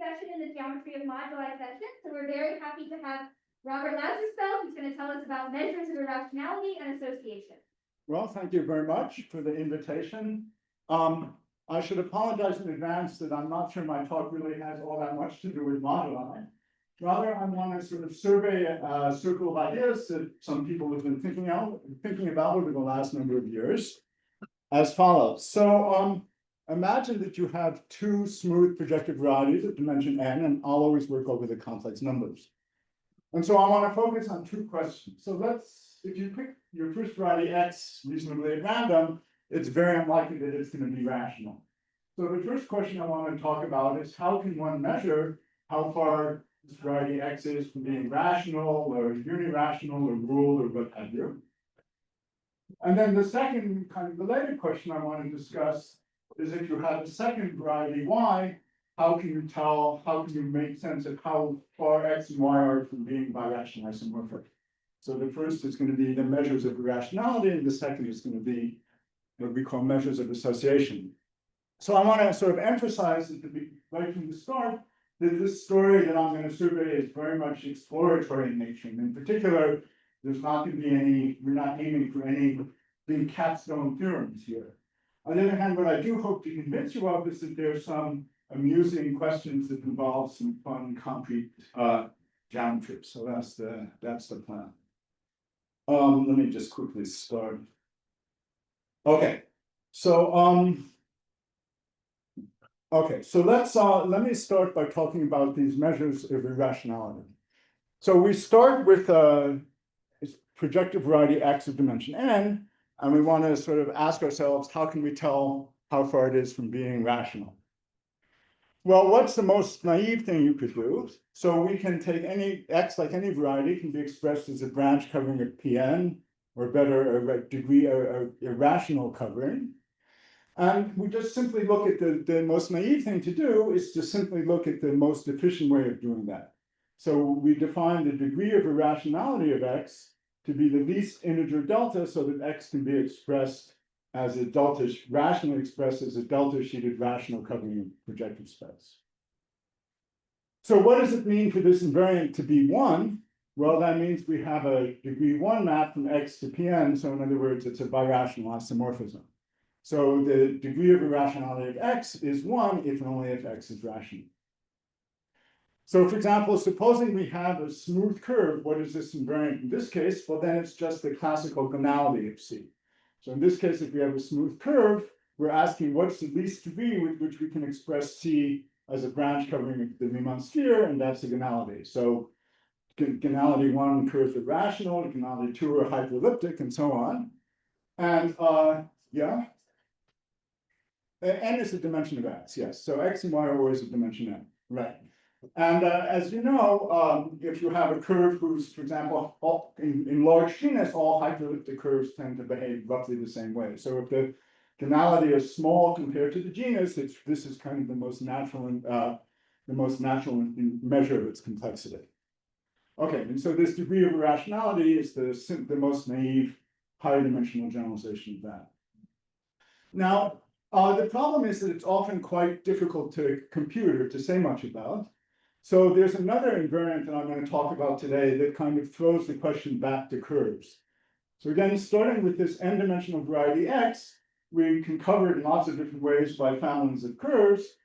session in the geometry of moduli session. So we're very happy to have Robert Lazarsfeld, who's going to tell us about measures of irrationality and association. Well, thank you very much for the invitation. I should apologize in advance that I'm not sure my talk really has all that much to do with moduli. Rather, I want to sort of survey a circle of ideas that some people have been thinking about over the last number of years as follows. So imagine that you have two smooth projective varieties of dimension n, and I'll always work over the complex numbers. And so I want to focus on two questions. So if you pick your first variety x reasonably at random, it's very unlikely that it's going to be rational. So the first question I want to talk about is how can one measure how far this variety x is from being rational or unirational or ruled or what have you. And then the second kind of related question I want to discuss is if you have a second variety y, how can you make sense of how far x and y are from being birational isomorphic? So the first is going to be the measures of irrationality, and the second is going to be what we call measures of association. So I want to sort of emphasize right from the start that this story that I'm going to survey is very much exploratory in nature. And in particular, there's not going to be we're not aiming for any big capstone theorems here. On the other hand, what I do hope to convince you of is that there's some amusing questions that involve some fun, concrete geometry. So that's the plan. Let me just quickly start. Okay, so let me start by talking about these measures of irrationality. So we start with projective variety x of dimension n, and we want to sort of ask ourselves, how can we tell how far it is from being rational? Well, what's the most naive thing you could do? So we can take any x, like any variety, can be expressed as a branch covering a Pn, or better, a degree, a irrational covering. And we just simply look at the most naive thing to do is to simply look at the most efficient way of doing that. So we define the degree of irrationality of x to be the least integer delta, so that x can be expressed as a delta, rationally expressed as a delta-sheeted rational covering of projective space. So what does it mean for this invariant to be 1? Well, that means we have a degree 1 map from x to Pn. So in other words, it's a birational isomorphism. So the degree of irrationality of x is 1 if and only if x is rational. So for example, supposing we have a smooth curve, what is this invariant in this case? Well, then it's just the classical gonality of C. So in this case, if we have a smooth curve, we're asking what's the least degree with which we can express C as a branch covering the Riemann sphere, and that's the gonality. So gonality 1 curves are rational, gonality 2 are hyperelliptic, and so on. And yeah. N is the dimension of x, yes. So x and y are always a dimension n, right? And as you know, if you have a curve whose, for example, in large genus, all hyperelliptic curves tend to behave roughly the same way. So if the gonality is small compared to the genus, this is kind of the most natural measure of its complexity. Okay, and so this degree of irrationality is the most naive higher dimensional generalization of that. Now, the problem is that it's often quite difficult to compute or to say much about. So there's another invariant that I'm going to talk about today that kind of throws the question back to curves. So again, starting with this n-dimensional variety x, we can cover it in lots of different ways by families of curves.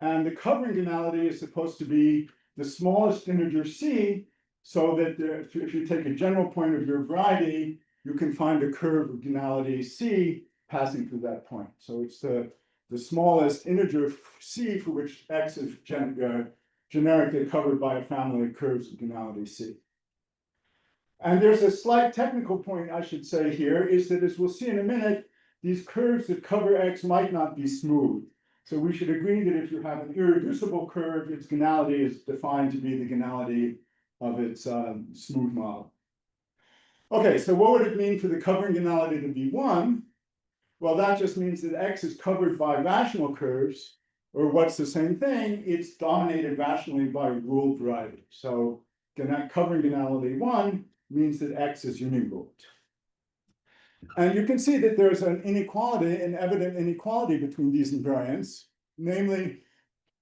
And the covering gonality is supposed to be the smallest integer c, so that if you take a general point of your variety, you can find a curve of gonality c passing through that point. So it's the smallest integer c for which x is generically covered by a family of curves of gonality c. And there's a slight technical point I should say here is that, as we'll see in a minute, these curves that cover x might not be smooth. So we should agree that if you have an irreducible curve, its gonality is defined to be the gonality of its smooth model. Okay, so what would it mean for the covering gonality to be 1? Well, that just means that x is covered by rational curves, or what's the same thing, it's dominated rationally by ruled variety. So covering gonality 1 means that x is uniruled. And you can see that there's an evident inequality between these invariants. Namely,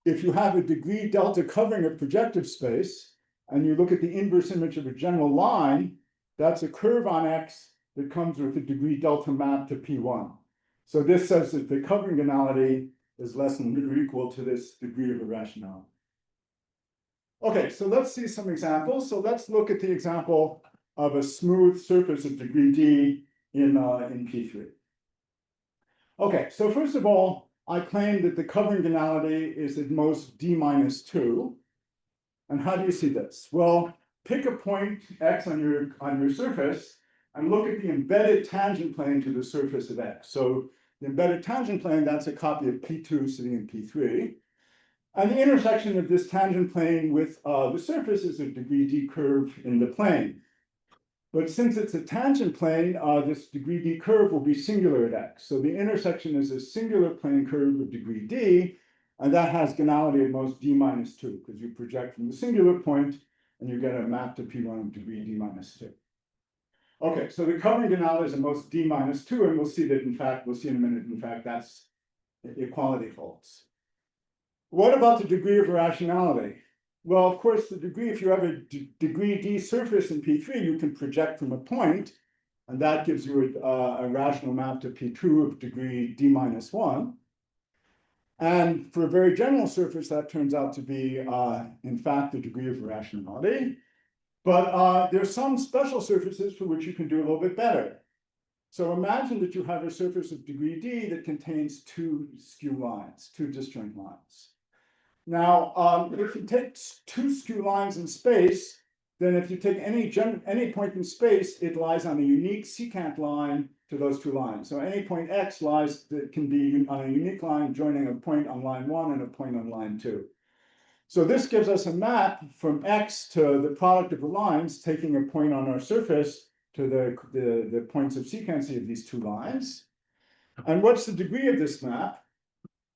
if you have a degree delta covering a projective space, and you look at the inverse image of a general line, that's a curve on X that comes with a degree delta map to P1. So this says that the covering anality is less than or equal to this degree of irrationality. Okay, so let's see some examples. So let's look at the example of a smooth surface of degree D in P3. Okay, so first of all, I claim that the covering anality is at most D minus 2. And how do you see this? Well, pick a point X on your surface and look at the embedded tangent plane to the surface of X. So the embedded tangent plane, that's a copy of P2 sitting in P3. And the intersection of this tangent plane with the surface is a degree D curve in the plane. But since it's a tangent plane, this degree D curve will be singular at X. So the intersection is a singular plane curve of degree D, and that has ganality at most D minus 2, because you project from the singular point and you get a map to P1 of degree D minus 2. Okay, so the covering ganality is at most D minus 2, and we'll see that, in fact, we'll see in a minute, in fact, that's equality holds. What about the degree of irrationality? Well, of course, the degree, if you have a degree D surface in P3, you can project from a point, and that gives you a rational map to P2 of degree D minus 1. And for a very general surface, that turns out to be, in fact, the degree of irrationality. But there's some special surfaces for which you can do a little bit better. So imagine that you have a surface of degree D that contains two skew lines, two disjoint lines. Now, if you take two skew lines in space, then if you take any point in space, it lies on a unique secant line to those two lines. So any point X lies that can be on a unique line joining a point on line 1 and a point on line 2. So this gives us a map from X to the product of the lines, taking a point on our surface to the points of sequency of these two lines. And what's the degree of this map?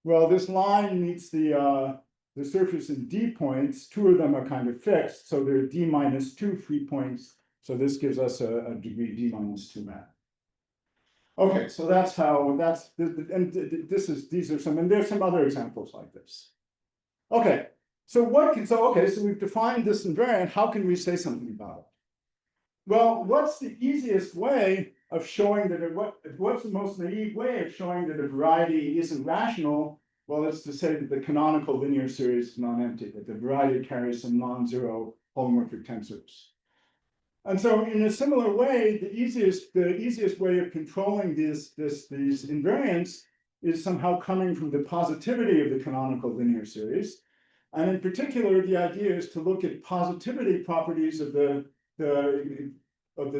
Well, this line meets the surface in D points. Two of them are kind of fixed, so there are D minus 2 free points. So this gives us a degree D minus 2 map. Okay, so that's how, and these are some, and there's some other examples like this. Okay, so we've defined this invariant. How can we say something about it? Well, what's the easiest way of showing that what's the most naive way of showing that a variety isn't rational? Well, it's to say that the canonical linear series is non-empty, that the variety carries some non-zero holomorphic tensors. And so in a similar way, the easiest way of controlling these invariants is somehow coming from the positivity of the canonical linear series. And in particular, the idea is to look at positivity properties of the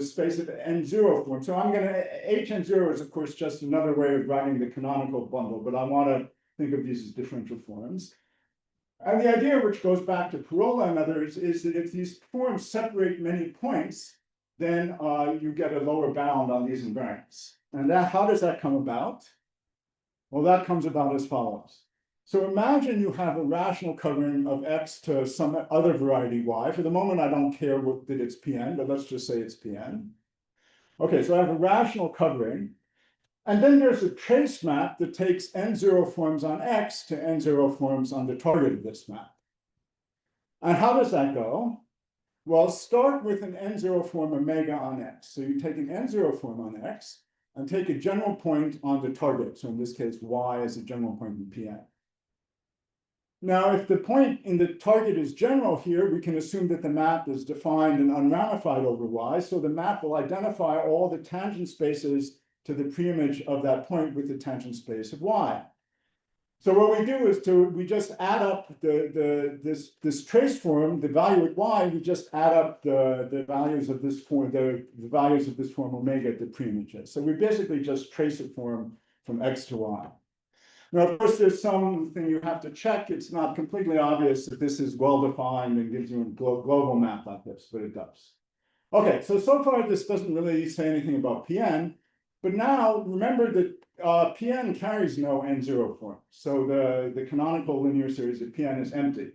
space of N0 form. So I'm going to, Hn0 is of course just another way of writing the canonical bundle, but I want to think of these as differential forms. And the idea, which goes back to Parola and others, is that if these forms separate many points, then you get a lower bound on these invariants. And how does that come about? Well, that comes about as follows. So imagine you have a rational covering of X to some other variety Y. For the moment, I don't care that it's Pn, but let's just say it's Pn. Okay, so I have a rational covering. And then there's a trace map that takes N0 forms on X to N0 forms on the target of this map. And how does that go? Well, start with an N0 form omega on X. So you take an N0 form on X and take a general point on the target. So in this case, Y is a general point in Pn. Now, if the point in the target is general here, we can assume that the map is defined and unramified over Y. So the map will identify all the tangent spaces to the preimage of that point with the tangent space of Y. So what we do is we just add up this trace form, the value at Y, we just add up the values of this form, the values of this form omega at the preimages. So we basically just trace a form from X to Y. Now, of course, there's something you have to check. It's not completely obvious that this is well-defined and gives you a global map like this, but it does. Okay, so far this doesn't really say anything about Pn, but now remember that Pn carries no N0 form. So the canonical linear series of Pn is empty.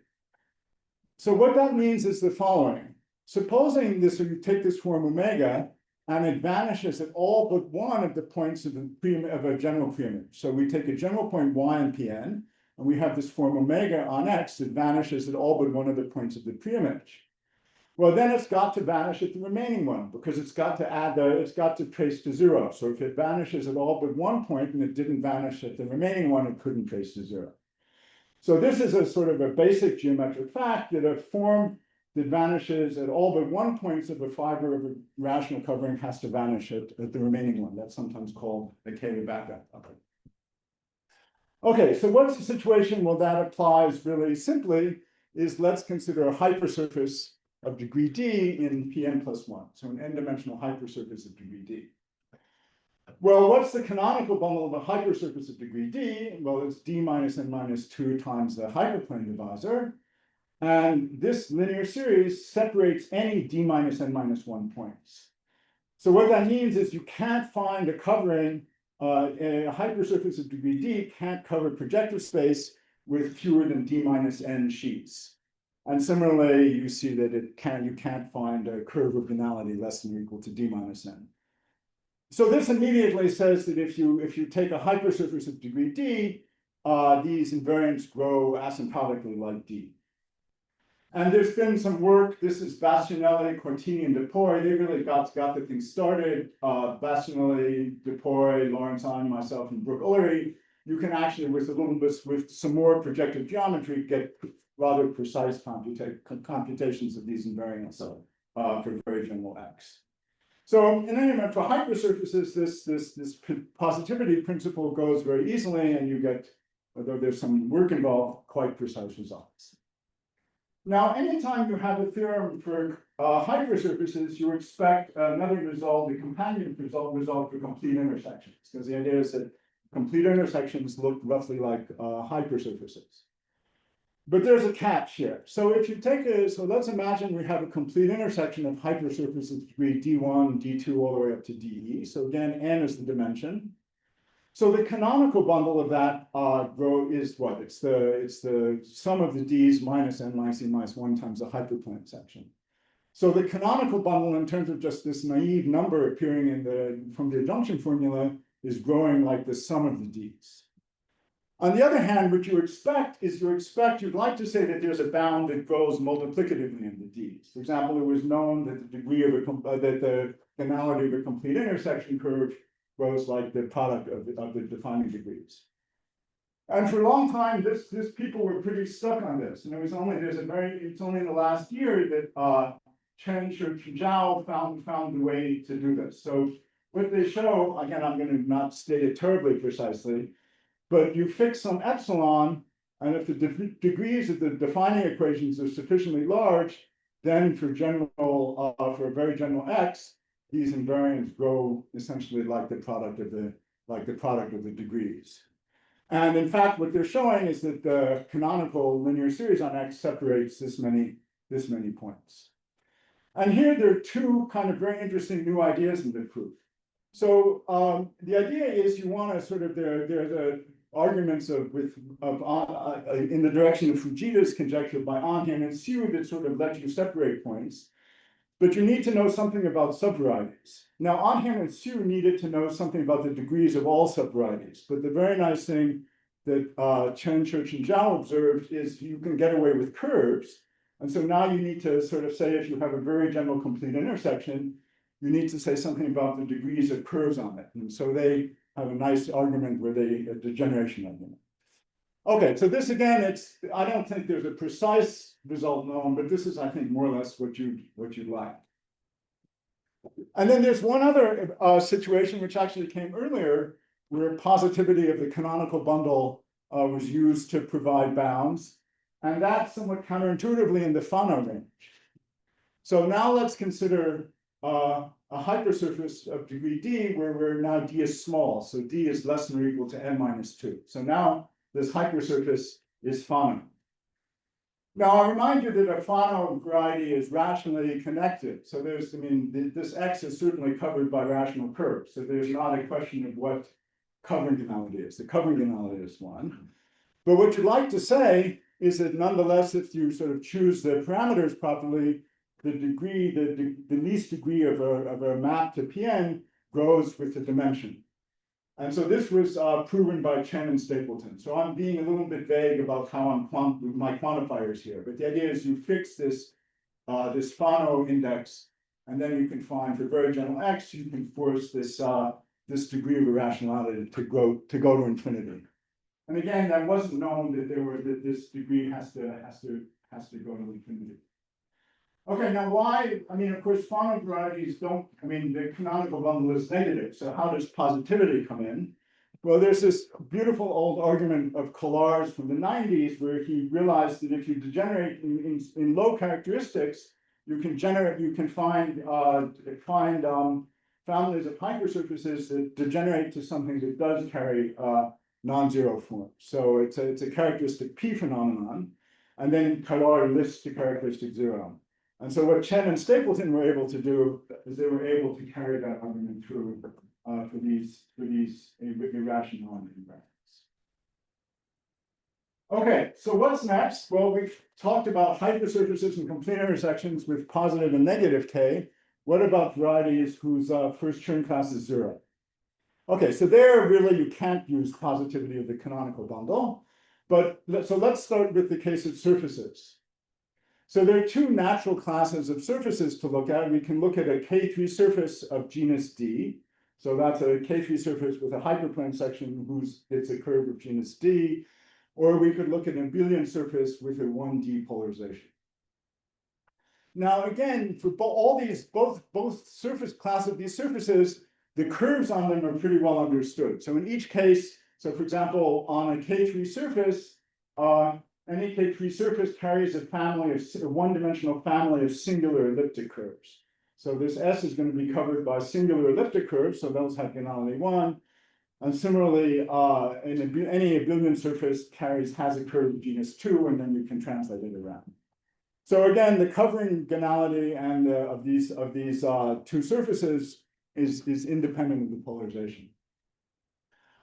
So what that means is the following. Supposing you take this form omega, and it vanishes at all but one of the points of a general preimage. So we take a general point Y in Pn, and we have this form omega on X that vanishes at all but one of the points of the pre-image. Well, then it's got to vanish at the remaining one because it's got to trace to zero. So if it vanishes at all but one point and it didn't vanish at the remaining one, it couldn't trace to zero. So this is a sort of a basic geometric fact that a form that vanishes at all but one point of a fiber of a rational covering has to vanish at the remaining one. That's sometimes called a Cayley backup. Okay, so what's the situation? Well, that applies really simply is let's consider a hypersurface of degree d in Pn plus 1, so an n-dimensional hypersurface of degree d. Well, what's the canonical bundle of a hypersurface of degree d? Well, it's d minus n minus 2 times the hyperplane divisor. And this linear series separates any d minus n minus 1 points. So what that means is you can't find a covering, a hypersurface of degree d can't cover projective space with fewer than d minus n sheets. And similarly, you see that you can't find a curve of banality less than or equal to d minus n. So this immediately says that if you take a hypersurface of degree d, these invariants grow asymptotically like d. And there's been some work. This is Bastianelli, Cortini, and Dupuy. They really got the thing started. Bastianelli, Dupuy, Lorenzon, myself, and Brooke Ullery. You can actually, with some more projective geometry, get rather precise computations of these invariants for very general X. So in any event, for hypersurfaces, this positivity principle goes very easily, and you get, although there's some work involved, quite precise results. Now, anytime you have a theorem for hypersurfaces, you expect another result, a companion result for complete intersections, because the idea is that complete intersections look roughly like hypersurfaces. But there's a catch here. So if you take so let's imagine we have a complete intersection of hypersurfaces degree d1, d2, all the way up to de. So again, n is the dimension. So the canonical bundle of that row is what? It's the sum of the d's minus n minus e minus 1 times the hyperplane section. So the canonical bundle, in terms of just this naive number appearing from the adjunction formula, is growing like the sum of the d's. On the other hand, what you expect is you'd like to say that there's a bound that grows multiplicatively in the d's. For example, it was known that the degree of that the banality of a complete intersection curve grows like the product of the defining degrees. And for a long time, this people were pretty stuck on this. And it's only in the last year that Chen, Shih, Zhao found a way to do this. So what they show, again, I'm going to not state it terribly precisely, but you fix some epsilon, and if the degrees of the defining equations are sufficiently large, then for a very general X, these invariants grow essentially like the product of the degrees. And in fact, what they're showing is that the canonical linear series on X separates this many points. And here there are two kind of very interesting new ideas in the proof. So the idea is you want to sort of there are the arguments in the direction of Fujita's conjecture by Onhan and Hsu that sort of let you separate points. But you need to know something about subvarieties. Now, Onhan and Hsu needed to know something about the degrees of all subvarieties. But the very nice thing that Chen, Church, and Zhao observed is you can get away with curves. And so now you need to sort of say, if you have a very general complete intersection, you need to say something about the degrees of curves on it. And so they have a nice argument where a degeneration argument. Okay, so this again, I don't think there's a precise result known, but this is, I think, more or less what you'd like. And then there's one other situation which actually came earlier, where positivity of the canonical bundle was used to provide bounds, and that's somewhat counterintuitively in the Fano range. So now let's consider a hypersurface of degree d, where now d is small, so d is less than or equal to n minus 2. So now this hypersurface is Fano. Now, I'll remind you that a Fano variety is rationally connected. So this X is certainly covered by rational curves. So there's not a question of what covering banality is. The covering banality is one. But what you'd like to say is that nonetheless, if you sort of choose the parameters properly, the least degree of a map to Pn grows with the dimension. And so this was proven by Chen and Stapleton. So I'm being a little bit vague about how my quantifiers here, but the idea is you fix this this Fano index, and then you can find for very general x, you can force this this degree of irrationality to go to infinity. And again, that wasn't known that this degree has to go to infinity. Okay, now why? I mean, of course, Fano varieties don't. I mean, the canonical bundle is negative. So how does positivity come in? Well, there's this beautiful old argument of Collard's from the 90s, where he realized that if you degenerate in low characteristics, you can find families of hypersurfaces that degenerate to something that does carry non-zero form. So it's a characteristic P phenomenon, and then Collard lists to characteristic 0. And so what Chen and Stapleton were able to do is they were able to carry that argument through for these irrational invariants. Okay, so what's next? Well, we've talked about hypersurfaces and complete intersections with positive and negative k. What about varieties whose first Chern class is 0? Okay, so there really you can't use positivity of the canonical bundle. But so let's start with the case of surfaces. So there are two natural classes of surfaces to look at. We can look at a K3 surface of genus D. So that's a K3 surface with a hyperplane section it's a curve of genus D. Or we could look at an abelian surface with a 1D polarization. Now again, for both surface class of these surfaces, the curves on them are pretty well understood. So in each case, so for example, on a K3 surface, any K3 surface carries a one-dimensional family of singular elliptic curves. So this S is going to be covered by singular elliptic curves, so those have ganality 1. And similarly, any abelian surface has a curve of genus 2, and then you can translate it around. So again, the covering ganality and of these two surfaces is independent of the polarization.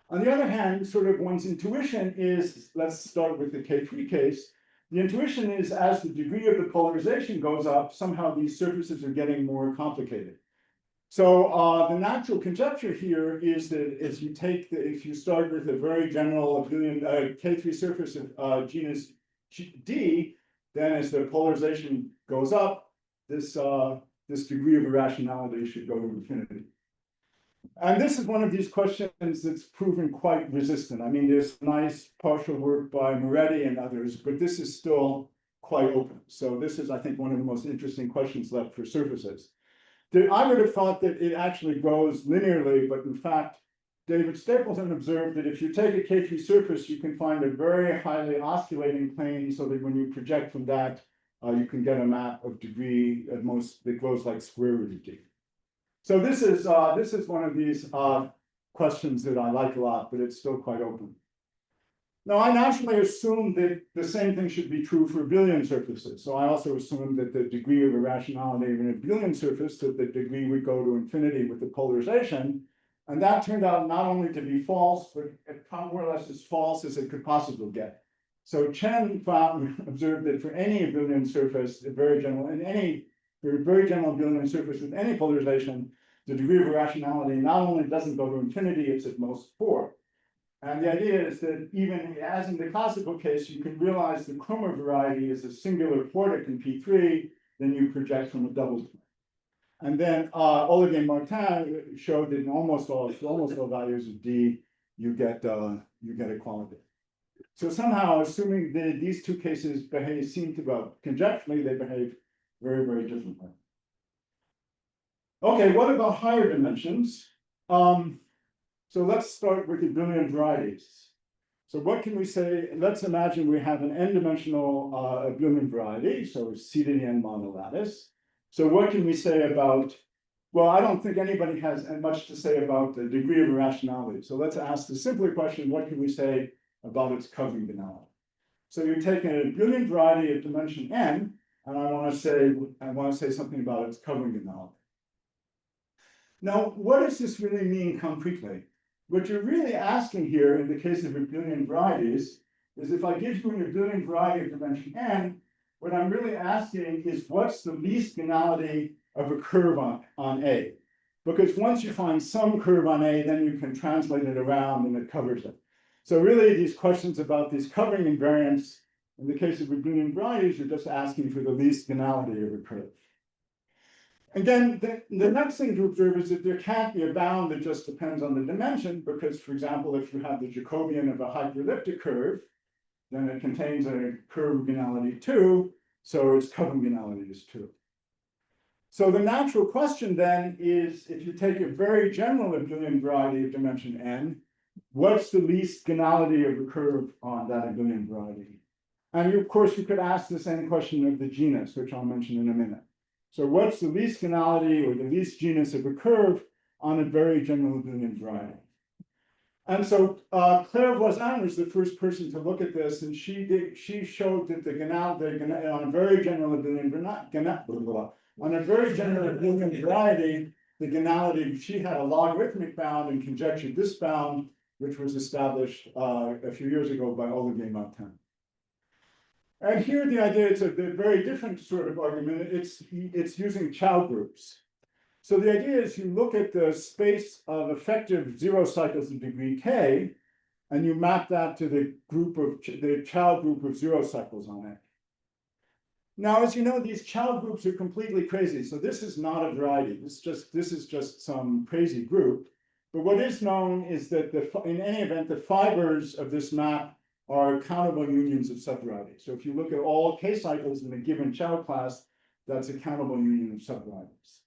On the other hand, sort of one's intuition is, let's start with the K3 case. The intuition is as the degree of the polarization goes up, somehow these surfaces are getting more complicated. So the natural conjecture here is that if you start with a very general abelian K3 surface of genus D, then as the polarization goes up, this degree of irrationality should go to infinity. And this is one of these questions that's proven quite resistant. I mean, there's nice partial work by Moretti and others, but this is still quite open. So this is, I think, one of the most interesting questions left for surfaces. I would have thought that it actually grows linearly, but in fact, David Stapleton observed that if you take a K3 surface, you can find a very highly osculating plane so that when you project from that, you can get a map of degree at most that grows like square root of D. So this is one of these questions that I like a lot, but it's still quite open. Now, I naturally assume that the same thing should be true for abelian surfaces. So I also assume that the degree of irrationality of an abelian surface, that the degree would go to infinity with the polarization. And that turned out not only to be false, but more or less as false as it could possibly get. So Chen observed that for any abelian surface, for a very general abelian surface with any polarization, the degree of irrationality not only doesn't go to infinity, it's at most 4. And the idea is that even as in the classical case, you can realize the Krummer variety is a singular quartic in P3, then you project from a double plane. And then Oleg and Martin showed that in almost all values of D, you get equality. So somehow, assuming that these two cases conjecturally, they behave very, very differently. Okay, what about higher dimensions? So let's start with abelian varieties. So what can we say? Let's imagine we have an n-dimensional abelian variety, so C to the n monolattice. So what can we say about, well, I don't think anybody has much to say about the degree of irrationality. So let's ask the simpler question, what can we say about its covering ganality? So you're taking an abelian variety of dimension n, and I want to say something about its covering ganality. Now, what does this really mean concretely? What you're really asking here in the case of abelian varieties is if I give you an abelian variety of dimension n, what I'm really asking is what's the least ganality of a curve on A? because once you find some curve on A, then you can translate it around and it covers it. So really, these questions about these covering invariants, in the case of abelian varieties, you're just asking for the least banality of a curve. Again, the next thing to observe is that there can't be a bound that just depends on the dimension, because, for example, if you have the Jacobian of a hyperelliptic curve, then it contains a curve of banality 2, so its covering banality is 2. So the natural question then is, if you take a very general abelian variety of dimension n, what's the least banality of a curve on that abelian variety? And of course, you could ask the same question of the genus, which I'll mention in a minute. So what's the least banality or the least genus of a curve on a very general abelian variety? And so Claire Voisin was the first person to look at this, and she showed that on a very general abelian variety, the banality, she had a logarithmic bound and conjectured this bound, which was established a few years ago by Olivier Martin. And here the idea is a very different sort of argument. It's using Chow groups. So the idea is you look at the space of effective zero cycles of degree k, and you map that to the Chow group of zero cycles on it. Now, as you know, these Chow groups are completely crazy. So this is not a variety. This is just some crazy group. But what is known is that in any event, the fibers of this map are countable unions of subvarieties. So if you look at all k cycles in a given Chow class, that's a countable union of subvarieties.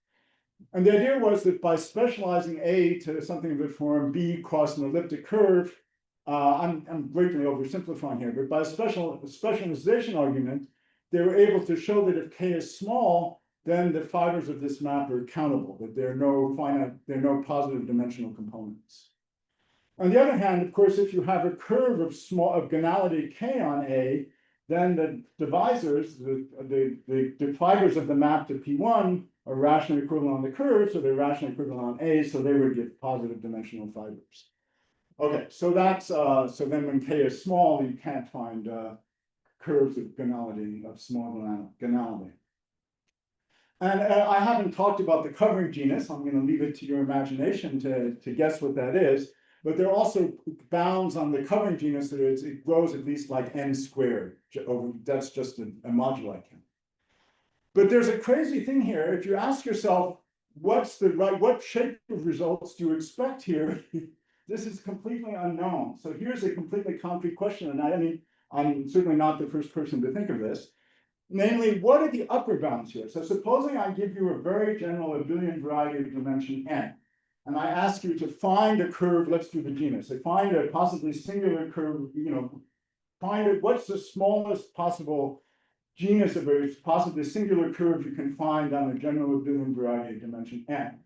And the idea was that by specializing A to something of the form B cross an elliptic curve, I'm greatly oversimplifying here, but by a specialization argument, they were able to show that if k is small, then the fibers of this map are countable, that there are no positive dimensional components. On the other hand, of course, if you have a curve of banality k on A, then the divisors, the fibers of the map to P1 are rationally equivalent on the curve, so they're rationally equivalent on A, so they would give positive dimensional fibers. Okay, so that's so then when k is small, you can't find curves of banality of small banality. And I haven't talked about the covering genus. I'm going to leave it to your imagination to guess what that is. But there are also bounds on the covering genus that it grows at least like n squared. That's just a moduli count. But there's a crazy thing here. If you ask yourself, what shape of results do you expect here? This is completely unknown. So here's a completely concrete question. And I mean, I'm certainly not the first person to think of this. Namely, what are the upper bounds here? So supposing I give you a very general abelian variety of dimension n, and I ask you to find a curve, let's do the genus. So find a possibly singular curve, what's the smallest possible genus of a possibly singular curve you can find on a general abelian variety of dimension n.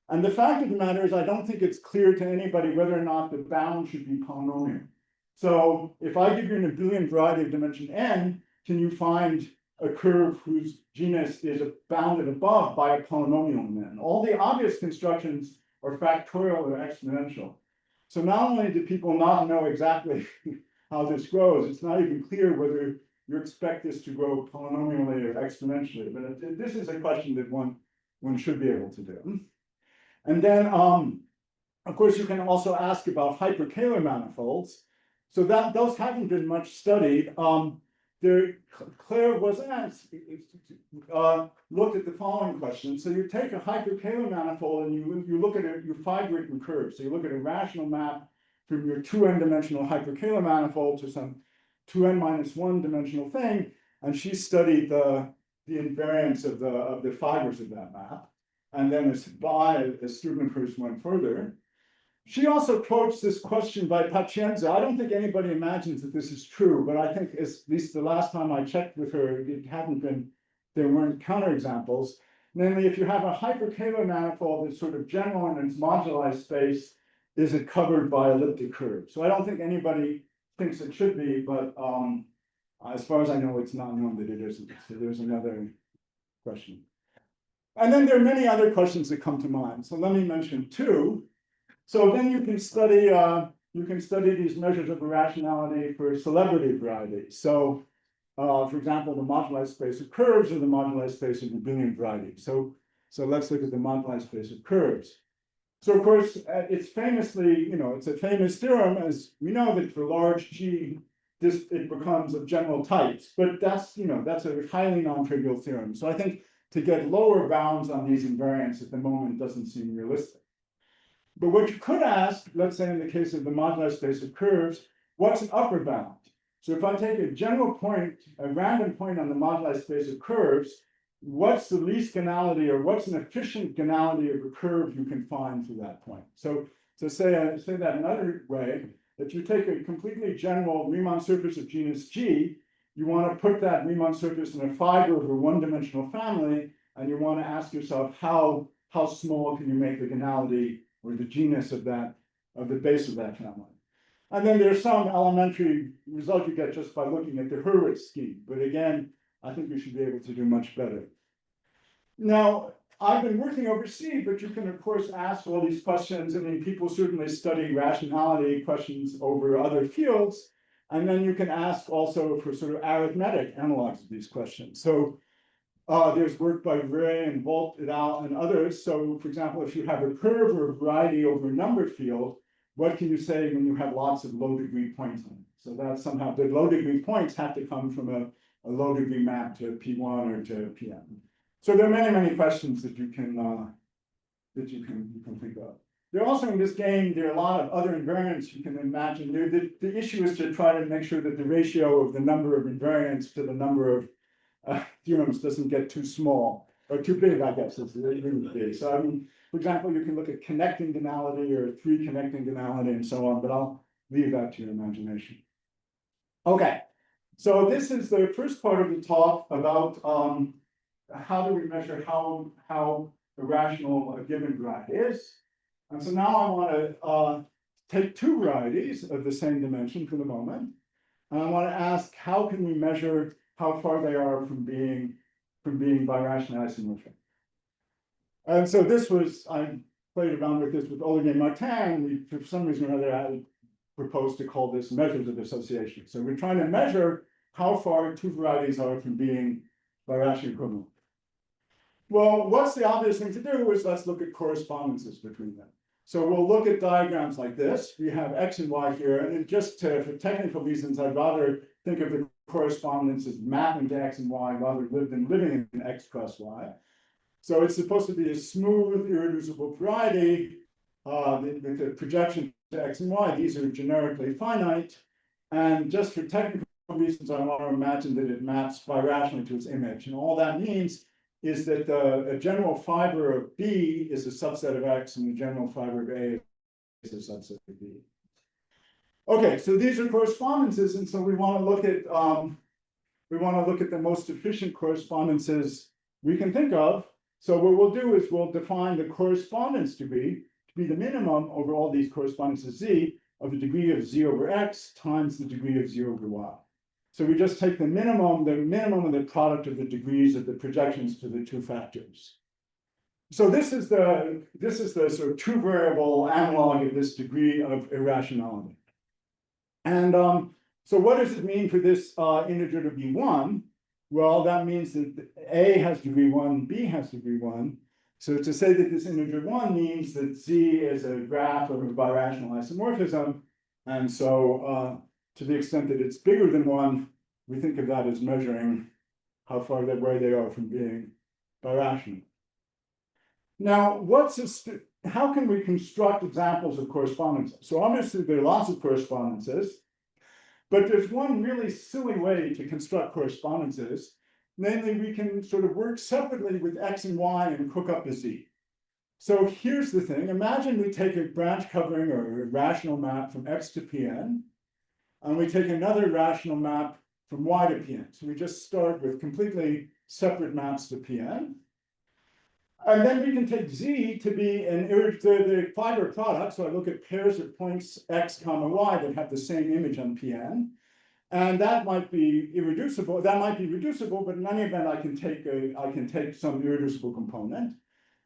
And the fact of the matter is, I don't think it's clear to anybody whether or not the bound should be polynomial. So if I give you an abelian variety of dimension n, can you find a curve whose genus is bounded above by a polynomial in n? All the obvious constructions are factorial or exponential. So not only do people not know exactly how this grows, it's not even clear whether you expect this to grow polynomially or exponentially. But this is a question that one should be able to do. And then, of course, you can also ask about hyperkähler manifolds. So those haven't been much studied. Claire Voisin looked at the following question. So you take a hyperkähler manifold and you look at your phi-Gräten curve. So you look at a rational map from your 2n dimensional hyperkähler manifold to some 2n minus 1 dimensional thing, and she studied the invariance of the fibers of that map. And then as student of hers went further, she also quotes this question by Pacienza. I don't think anybody imagines that this is true, but I think at least the last time I checked with her, there weren't counterexamples. Namely, if you have a hyperkähler manifold that's sort of general in its moduli space, is it covered by elliptic curves? So I don't think anybody thinks it should be, but as far as I know, it's not known that it isn't. So there's another question. And then there are many other questions that come to mind. So let me mention two. So then you can study these measures of irrationality for celebrity varieties. So for example, the moduli space of curves or the moduli space of abelian varieties. So So let's look at the moduli space of curves. So of course, it's famously, it's a famous theorem, as we know, that for large G, it becomes of general types, but that's a highly non-trivial theorem. So I think to get lower bounds on these invariants at the moment doesn't seem realistic. But what you could ask, let's say in the case of the moduli space of curves, what's an upper bound? So if I take a general point, a random point on the moduli space of curves, what's the least ganality or what's an efficient ganality of a curve you can find for that point? So to say that another way, if you take a completely general Riemann surface of genus G, you want to put that Riemann surface in a fiber over a one-dimensional family, and you want to ask yourself how small can you make the ganality or the genus of the base of that family. And then there's some elementary result you get just by looking at the Hurwitz scheme. But again, I think we should be able to do much better. Now, I've been working overseas, but you can, of course, ask all these questions. I mean, people certainly study rationality questions over other fields. And then you can ask also for sort of arithmetic analogs of these questions. So there's work by Ray and Volt et al. And others. So, for example, if you have a curve or a variety over a numbered field, what can you say when you have lots of low degree points on it? So that somehow the low degree points have to come from a low degree map to P1 or to Pn. So there are many, many questions that you can think of. There also in this game, there are a lot of other invariants you can imagine. The issue is to try to make sure that the ratio of the number of invariants to the number of theorems doesn't get too small or too big, I guess, it's really big. So I mean, for example, you can look at connecting ganality or three connecting ganality and so on, but I'll leave that to your imagination. Okay, so this is the first part of the talk about how do we measure how irrational a given variety is. And so now I want to take two varieties of the same dimension for the moment. And I want to ask, how can we measure how far they are from being birational isomorphic? And so I played around with this with Olivier Martin. For some reason or other, I proposed to call this measures of association. So we're trying to measure how far two varieties are from being birational equivalent. Well, what's the obvious thing to do is let's look at correspondences between them. So we'll look at diagrams like this. We have X and Y here, and just for technical reasons, I'd rather think of the correspondence as mapping to X and Y rather than living in X cross Y. So it's supposed to be a smooth, irreducible variety with a projection to X and Y. These are generically finite. And just for technical reasons, I want to imagine that it maps birationally to its image. And all that means is that a general fiber of B is a subset of X and the general fiber of A is a subset of B. Okay, so these are correspondences, and so we want to look at the most efficient correspondences we can think of. So what we'll do is we'll define the correspondence degree to be the minimum over all these correspondences Z of the degree of Z over X times the degree of Z over Y. So we just take the minimum of the product of the degrees of the projections to the two factors. So this is the sort of two variable analog of this degree of irrationality. And so what does it mean for this integer to be 1? Well, that means that A has degree 1, B has degree 1. So to say that this integer 1 means that Z is a graph of a birational isomorphism. And so to the extent that it's bigger than 1, we think of that as measuring how far away they are from being birational. Now, how can we construct examples of correspondences? So obviously there are lots of correspondences, but there's one really silly way to construct correspondences. Namely, we can sort of work separately with X and Y and cook up a Z. So here's the thing. Imagine we take a branch covering or a rational map from X to Pn, and we take another rational map from Y to Pn. So we just start with completely separate maps to Pn. And then we can take Z to be the fiber product. So I look at pairs of points X comma Y that have the same image on Pn. And that might be irreducible. That might be reducible, but in any event, I can take some irreducible component.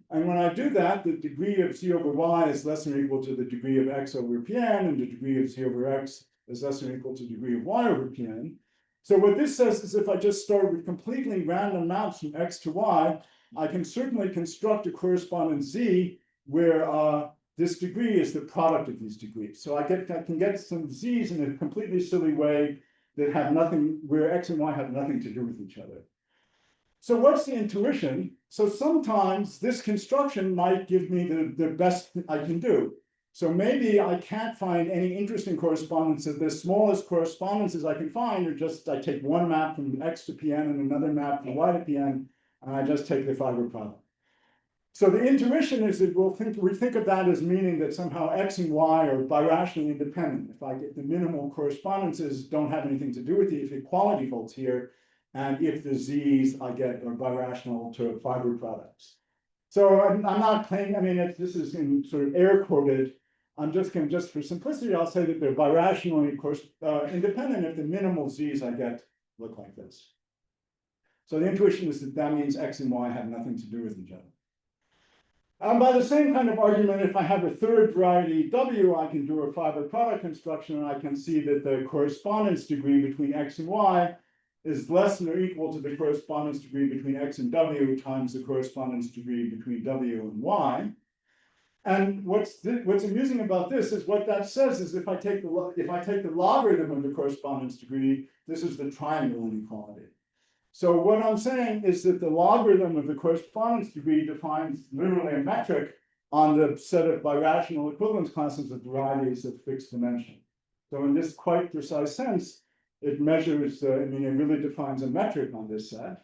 And when I do that, the degree of Z over Y is less than or equal to the degree of X over Pn, and the degree of Z over X is less than or equal to the degree of Y over Pn. So what this says is if I just start with completely random maps from X to Y, I can certainly construct a correspondence Z where this degree is the product of these degrees. So I can get some Z's in a completely silly way that have nothing, where X and Y have nothing to do with each other. So what's the intuition? So sometimes this construction might give me the best I can do. So maybe I can't find any interesting correspondences. The smallest correspondences I can find are just, I take one map from X to Pn and another map from Y to Pn, and I just take the fiber product. So the intuition is that we think of that as meaning that somehow X and Y are birationally independent. If I get the minimal correspondences don't have anything to do with the equality holds here, and if the Z's I get are birational to fiber products. So I'm not claiming, I mean, this is in sort of air quoted. I'm just going to, just for simplicity, I'll say that they're birationally, of course, independent if the minimal Z's I get look like this. So the intuition is that that means X and Y have nothing to do with each other. By the same kind of argument, if I have a third variety W, I can do a fiber product construction, and I can see that the correspondence degree between X and Y is less than or equal to the correspondence degree between X and W times the correspondence degree between W and Y. And what's amusing about this is what that says is if I take the logarithm of the correspondence degree, this is the triangle inequality. So what I'm saying is that the logarithm of the correspondence degree defines literally a metric on the set of birational equivalence classes of varieties of fixed dimension. So in this quite precise sense, it measures, I mean, it really defines a metric on this set.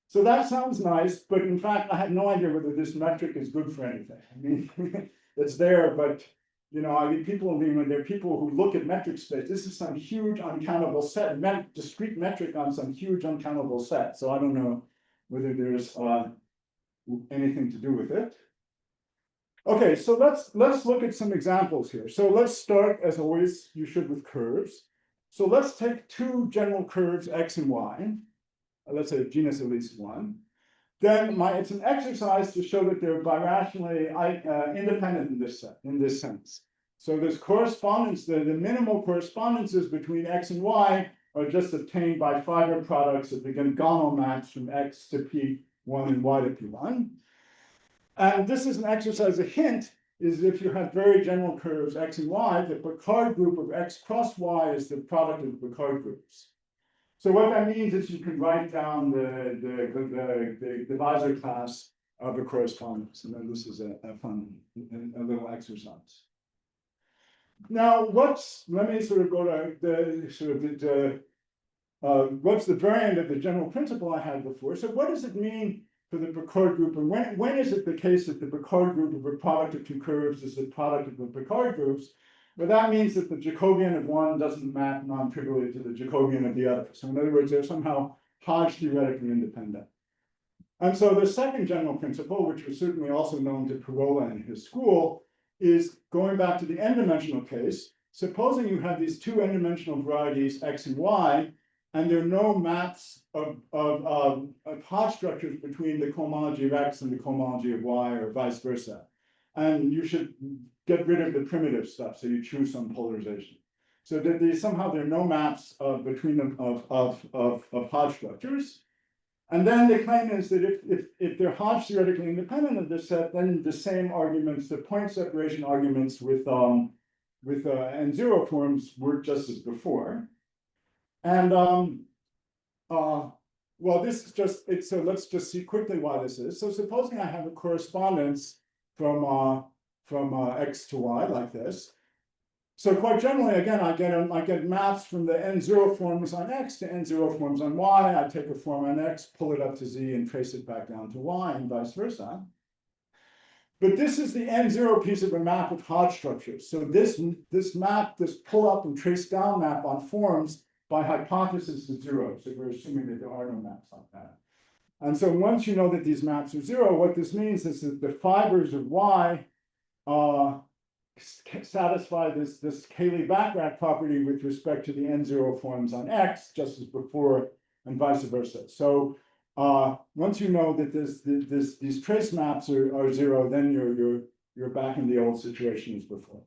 So that sounds nice, but in fact, I have no idea whether this metric is good for anything. I mean, it's there, but you know, I mean, there are people who look at metric space. This is some huge uncountable set, discrete metric on some huge uncountable set. So I don't know whether there's anything to do with it. Okay, so let's look at some examples here. So let's start, as always, you should, with curves. So let's take two general curves, X and Y. Let's say genus at least one. Then it's an exercise to show that they're birationally independent in this sense. So this correspondence, the minimal correspondences between X and Y are just obtained by fiber products of the gonal maps from X to P1 and Y to P1. And this is an exercise, a hint is if you have very general curves X and Y, the Picard group of X cross Y is the product of the Picard groups. So what that means is you can write down the divisor class of a correspondence, and then this is a fun, a little exercise. Now, let me sort of go to what's the variant of the general principle I had before? So what does it mean for the Picard group, and when is it the case that the Picard group of a product of two curves is the product of the Picard groups? Well, that means that the Jacobian of one doesn't map non-trivially to the Jacobian of the other. So in other words, they're somehow Hodge theoretically independent. And so the second general principle, which was certainly also known to Pirola in his school, is going back to the n-dimensional case. Supposing you have these two n-dimensional varieties, X and Y, and there are no maps of Hodge structures between the cohomology of X and the cohomology of Y, or vice versa. And you should get rid of the primitive stuff, so you choose some polarization. So that somehow there are no maps between them of Hodge structures. And then the claim is that if they're Hodge theoretically independent of this set, then the same arguments, the point separation arguments with N0 forms work just as before. And well, this is just it. So let's just see quickly why this is. So supposing I have a correspondence from X to Y like this. So quite generally, again, I get maps from the N0 forms on X to N0 forms on Y. I take a form on X, pull it up to Z, and trace it back down to Y, and vice versa. But this is the N0 piece of a map with Hodge structures. So this map, this pull up and trace down map on forms by hypothesis is zero. So we're assuming that there are no maps like that. And so once you know that these maps are zero, what this means is that the fibers of Y satisfy this Cayley-Backrack property with respect to the N0 forms on X, just as before, and vice versa. So once you know that these trace maps are zero, then you're back in the old situation as before.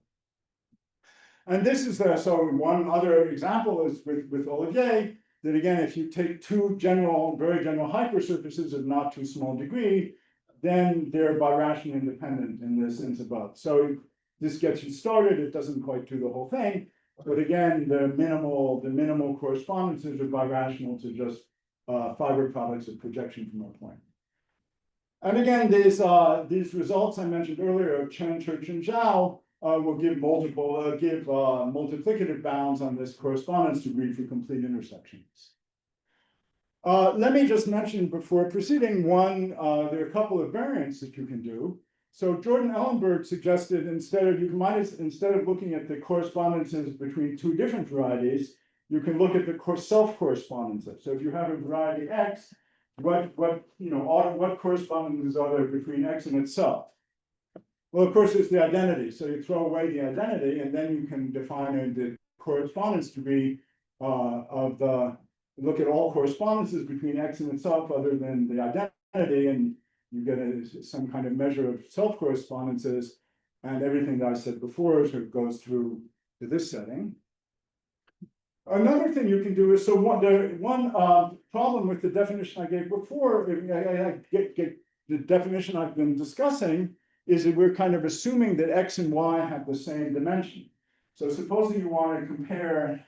And this is so one other example is with Olivier. that again, if you take two general, very general hypersurfaces of not too small degree, then they're birationally independent in the sense above. So this gets you started. It doesn't quite do the whole thing, but again, the minimal correspondences are birational to just fiber products of projection from a point. And again, these results I mentioned earlier of Chen, Church, and Zhao will give multiplicative bounds on this correspondence degree for complete intersections. Let me just mention before proceeding there are a couple of variants that you can do. So Jordan Ellenberg suggested instead of looking at the correspondences between two different varieties, you can look at the self-correspondences. So if you have a variety X, what correspondences are there between X and itself? Well, of course, it's the identity. So you throw away the identity, and then you can define the correspondence degree look at all correspondences between X and itself other than the identity, and you get some kind of measure of self-correspondences, and everything that I said before sort of goes through to this setting. Another thing you can do is, so one problem with the definition I gave before, the definition I've been discussing, is that we're kind of assuming that X and Y have the same dimension. So supposing you want to compare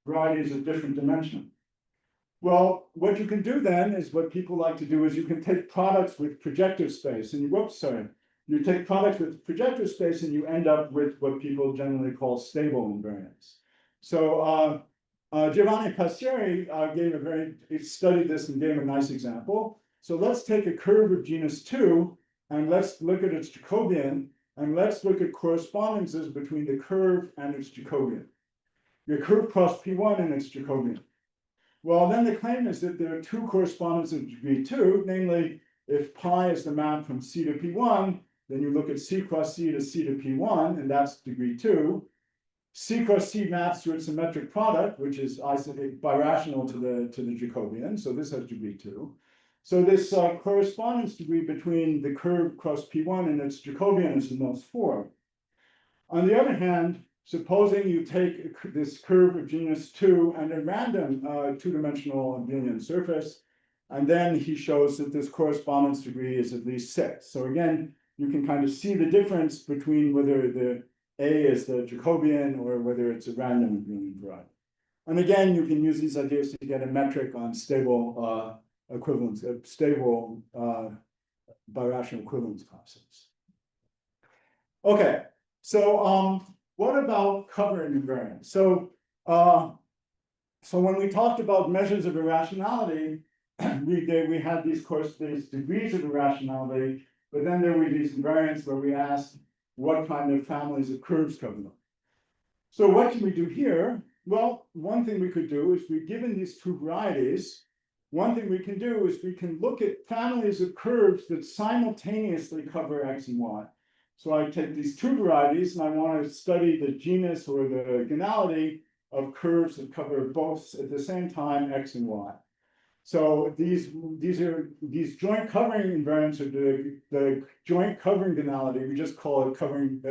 varieties of different dimension. Well, what you can do then is what people like to do is you can take products with projective space, and you take products with projective space and you end up with what people generally call stable invariants. So Giovanni Pastieri studied this and gave a nice example. So let's take a curve of genus 2 and let's look at its Jacobian, and let's look at correspondences between the curve and its Jacobian. Your curve cross P1 and its Jacobian. Well, then the claim is that there are two correspondences of degree 2, namely, if pi is the map from C to P1, then you look at C cross C to C to P1, and that's degree 2. C cross C maps to its symmetric product, which is birational to the Jacobian, so this has degree 2. So this correspondence degree between the curve cross P1 and its Jacobian is the most 4. On the other hand, supposing you take this curve of genus 2 and a random two-dimensional abelian surface, and then he shows that this correspondence degree is at least 6. So again, you can kind of see the difference between whether the A is the Jacobian or whether it's a random abelian variety. And again, you can use these ideas to get a metric on stable equivalence, stable birational equivalence concepts. Okay, so what about covering invariance? So when we talked about measures of irrationality, we had these degrees of irrationality, but then there were these invariants where we asked what kind of families of curves cover them. So what can we do here? Well, one thing we could do is we've given these two varieties. One thing we can do is we can look at families of curves that simultaneously cover X and Y. So I take these two varieties and I want to study the genus or the gonality of curves that cover both at the same time X and Y. So these joint covering invariants are the joint covering gonality. We just call it covering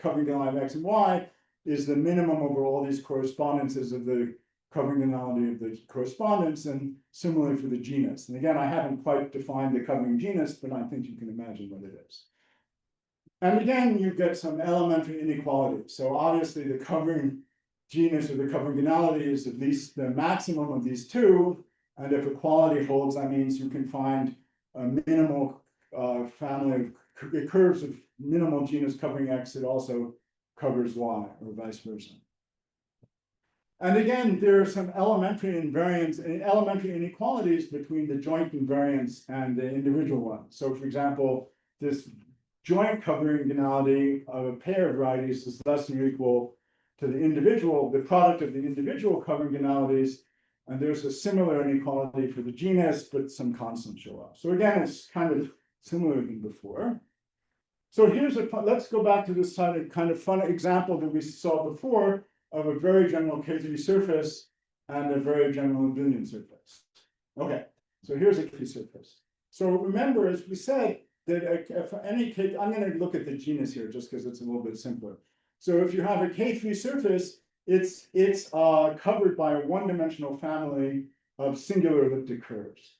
gonality of X and Y is the minimum over all these correspondences of the covering gonality of the correspondence, and similarly for the genus. And again, I haven't quite defined the covering genus, but I think you can imagine what it is. And again, you get some elementary inequalities. So obviously the covering genus or the covering gonality is at least the maximum of these two. And if equality holds, that means you can find a minimal family of curves of minimal genus covering X that also covers Y, or vice versa. And again, there are some elementary inequalities between the joint invariants and the individual ones. So for example, this joint covering gonality of a pair of varieties is less than or equal to the product of the individual covering gonalities. And there's a similar inequality for the genus, but some constants show up. So again, it's kind of similar than before. So let's go back to this kind of fun example that we saw before of a very general K3 surface and a very general abelian surface. Okay, so here's a K surface. So remember, as we said, that if any K, I'm going to look at the genus here just because it's a little bit simpler. So if you have a K3 surface, it's covered by a one-dimensional family of singular elliptic curves.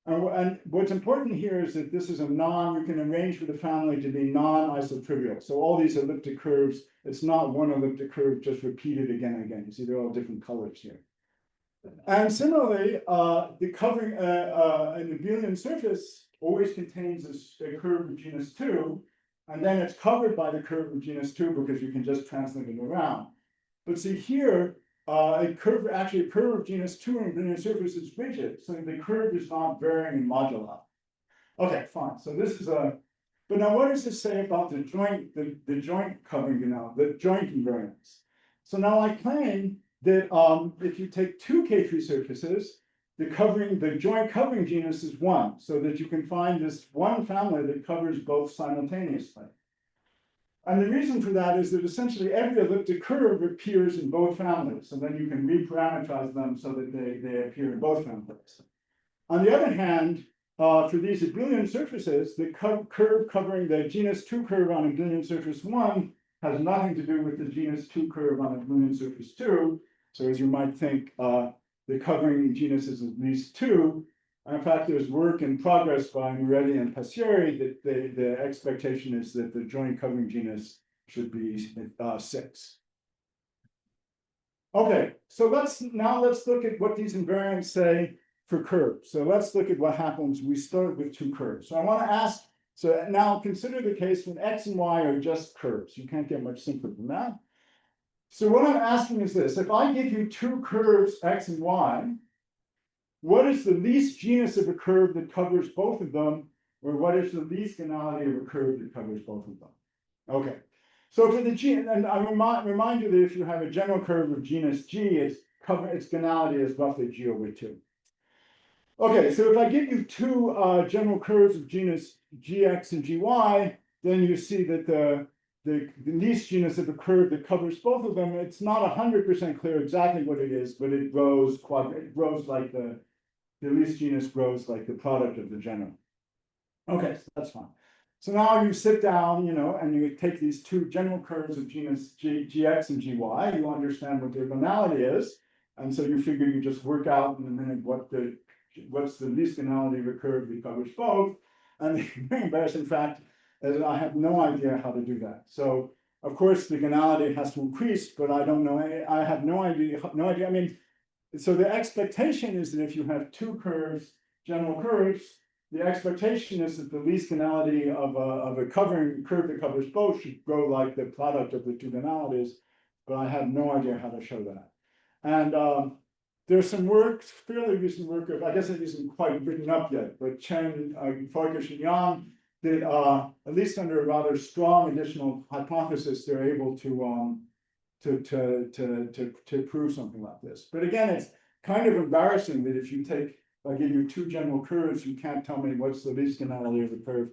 And what's important here is that this is you can arrange for the family to be non-isotrivial. So all these elliptic curves, it's not one elliptic curve just repeated again and again. You see, they're all different colors here. And similarly, the covering an abelian surface always contains a curve of genus 2, and then it's covered by the curve of genus 2 because you can just translate it around. But see here, a curve of genus 2 in abelian surface is rigid, so the curve is not varying in moduli. Okay, fine. So this is but now what does this say about the joint covering, the joint invariance? So now I claim that if you take two K3 surfaces, the joint covering genus is 1, so that you can find this one family that covers both simultaneously. And the reason for that is that essentially every elliptic curve appears in both families, and then you can reparameterize them so that they appear in both families. On the other hand, for these abelian surfaces, the curve covering the genus 2 curve on abelian surface 1 has nothing to do with the genus 2 curve on abelian surface 2. So as you might think, the covering genus is at least 2. In fact, there's work in progress by Moretti and Passieri that the expectation is that the joint covering genus should be 6. Okay, so let's look at what these invariants say for curves. So let's look at what happens. We start with two curves. So I want to ask, so now consider the case when x and y are just curves. You can't get much simpler than that. So what I'm asking is this: if I give you two curves, x and y, what is the least genus of a curve that covers both of them, or what is the least ganality of a curve that covers both of them? Okay, so for the G, and I remind you that if you have a general curve of genus G, its ganality is roughly G over 2. Okay, so if I give you two general curves of genus Gx and Gy, then you see that the least genus of a curve that covers both of them, it's not 100% clear exactly what it is, but it grows like the least genus grows like the product of the general. Okay, so that's fine. So now you sit down, and you take these two general curves of genus Gx and Gy, you understand what their ganality is, and so you figure you just work out in a minute what's the least ganality of a curve that covers both. And the very embarrassing fact is I have no idea how to do that. So of course the ganality has to increase, but I don't know. I have no idea. I mean, so the expectation is that if you have two curves, general curves, the expectation is that the least ganality of a covering curve that covers both should grow like the product of the two ganalities, but I have no idea how to show that. And there's some work, fairly recent work of, I guess it isn't quite written up yet, but Chen, Farkas, and Yang did, at least under a rather strong additional hypothesis, they're able to prove something like this. But again, it's kind of embarrassing that if I give you two general curves, you can't tell me what's the least ganality of the curve.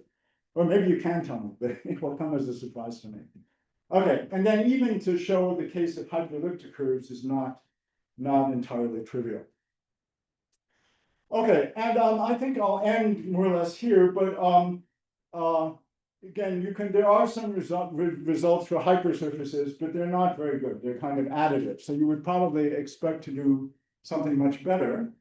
Or maybe you can tell me, but it will come as a surprise to me. Okay, and then even to show the case of hyperelliptic curves is not entirely trivial. Okay, and I think I'll end more or less here, but again, there are some results for hypersurfaces, but they're not very good. They're kind of additive. So you would probably expect to do something much better.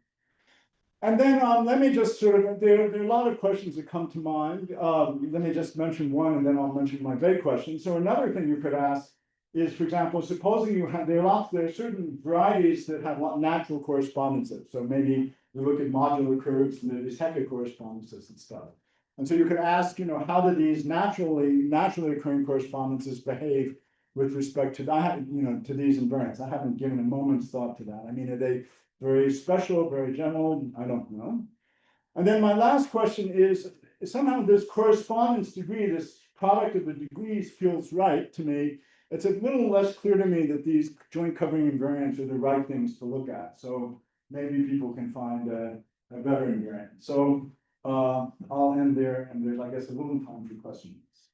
And then let me just there are a lot of questions that come to mind. Let me just mention one, and then I'll mention my vague question. So another thing you could ask is, for example, supposing there are certain varieties that have natural correspondences. So maybe you look at modular curves and there's Hecke correspondences and stuff. And so you could ask, how do these naturally occurring correspondences behave with respect to that, to these invariants? I haven't given a moment's thought to that. I mean, are they very special, very general? I don't know. And then my last question is, somehow this correspondence degree, this product of the degrees feels right to me. It's a little less clear to me that these joint covering invariants are the right things to look at. So maybe people can find a better invariant. So I'll end there, and there's, I guess, a little time for questions.